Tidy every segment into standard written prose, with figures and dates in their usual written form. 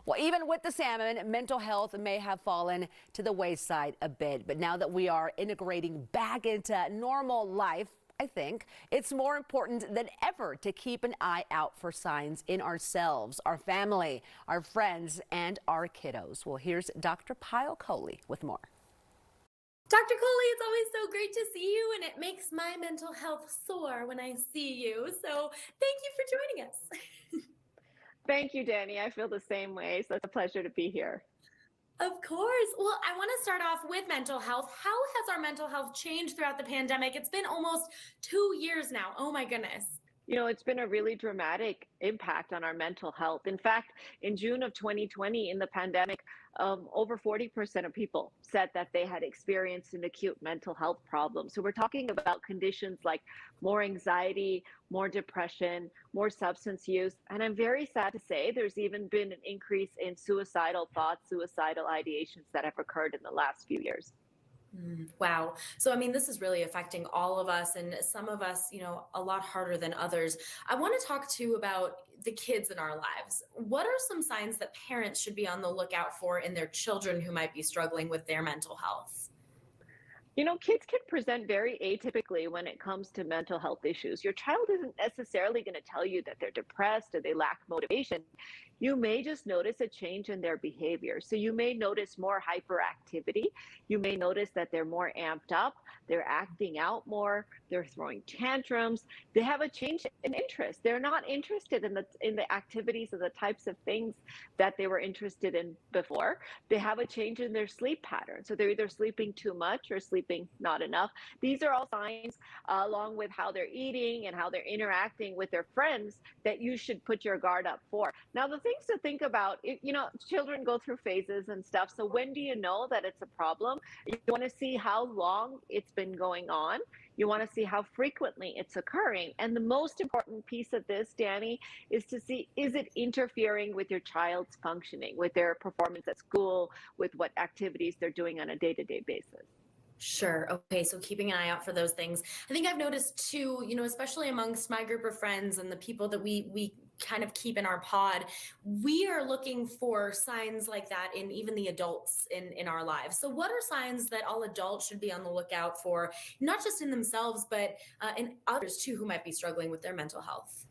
Well, even with the salmon, mental health may have fallen to the wayside a bit. But now that we are integrating back into normal life, I think it's more important than ever to keep an eye out for signs in ourselves, our family, our friends, and our kiddos. Well, here's Dr. Kohli with more. Dr. Kohli, it's always so great to see you, and it makes my mental health soar when I see you. So thank you for joining us. Thank you, Danny. I feel the same way, so it's a pleasure to be here. Of course. Well, I want to start off with mental health. How has our mental health changed throughout the pandemic? It's been almost 2 years now. Oh my goodness. You know, it's been a really dramatic impact on our mental health. In fact, in June of 2020, in the pandemic, over 40% of people said that they had experienced an acute mental health problem. So we're talking about conditions like more anxiety, more depression, more substance use. And I'm very sad to say there's even been an increase in suicidal thoughts, suicidal ideations that have occurred in the last few years. Wow. So, I mean, this is really affecting all of us, and some of us, a lot harder than others. I want to talk too about the kids in our lives. What are some signs that parents should be on the lookout for in their children who might be struggling with their mental health? You know, kids can present very atypically when it comes to mental health issues. Your child isn't necessarily going to tell you that they're depressed or they lack motivation. You may just notice a change in their behavior. So you may notice more hyperactivity. You may notice that they're more amped up, they're acting out more, they're throwing tantrums. They have a change in interest. They're not interested in the activities or the types of things that they were interested in before. They have a change in their sleep pattern. So they're either sleeping too much or sleeping not enough. These are all signs, along with how they're eating and how they're interacting with their friends, that you should put your guard up for. Now, the things to think about, children go through phases and stuff. So when do you know that it's a problem? You want to see how long it's been going on. You want to see how frequently it's occurring. And the most important piece of this, Danny, is to see, is it interfering with your child's functioning, with their performance at school, with what activities they're doing on a day-to-day basis? Sure. Okay. So keeping an eye out for those things. I think I've noticed too, especially amongst my group of friends and the people that we kind of keep in our pod, we are looking for signs like that in even the adults in our lives. So what are signs that all adults should be on the lookout for, not just in themselves, but in others too, who might be struggling with their mental health?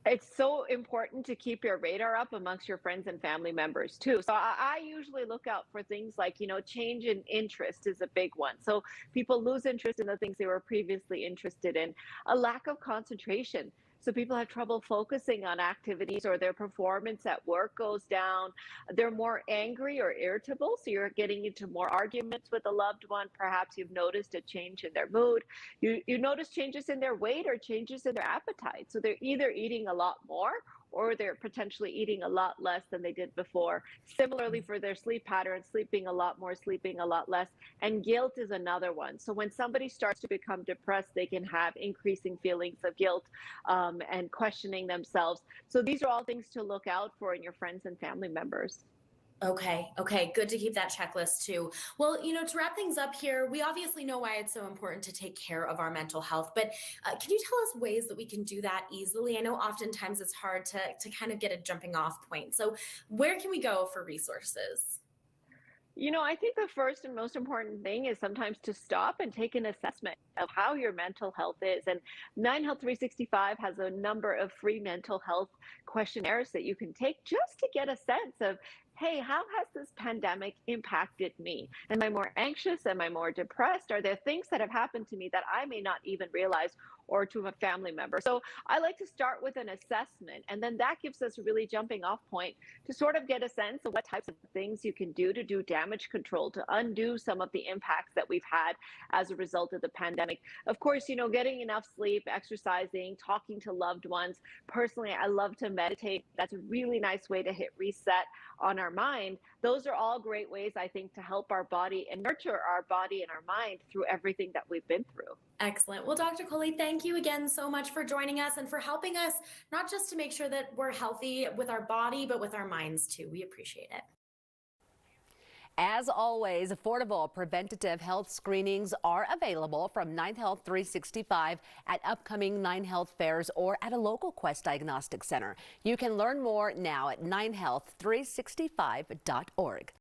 It's so important to keep your radar up amongst your friends and family members too. So I usually look out for things like, change in interest is a big one. So people lose interest in the things they were previously interested in. A lack of concentration. So people have trouble focusing on activities, or their performance at work goes down. They're more angry or irritable. So you're getting into more arguments with a loved one. Perhaps you've noticed a change in their mood. You notice changes in their weight or changes in their appetite. So they're either eating a lot more or they're potentially eating a lot less than they did before. Similarly, for their sleep pattern, sleeping a lot more, sleeping a lot less. And guilt is another one. So when somebody starts to become depressed, they can have increasing feelings of guilt and questioning themselves. So these are all things to look out for in your friends and family members. Okay. Good to keep that checklist too. Well, to wrap things up here, we obviously know why it's so important to take care of our mental health, but can you tell us ways that we can do that easily? I know oftentimes it's hard to kind of get a jumping off point. So where can we go for resources? I think the first and most important thing is sometimes to stop and take an assessment of how your mental health is. And 9Health 365 has a number of free mental health questionnaires that you can take just to get a sense of, hey, how has this pandemic impacted me? Am I more anxious? Am I more depressed? Are there things that have happened to me that I may not even realize, or to a family member? So I like to start with an assessment, and then that gives us a really jumping off point to sort of get a sense of what types of things you can do to do damage control, to undo some of the impacts that we've had as a result of the pandemic. Of course, getting enough sleep, exercising, talking to loved ones. Personally, I love to meditate. That's a really nice way to hit reset on our mind. Those are all great ways, I think, to help our body and nurture our body and our mind through everything that we've been through. Excellent. Well, Dr. Kohli, thank you again so much for joining us and for helping us not just to make sure that we're healthy with our body, but with our minds too. We appreciate it. As always, affordable preventative health screenings are available from 9 Health 365 at upcoming 9 Health fairs or at a local Quest Diagnostic Center. You can learn more now at 9health365.org.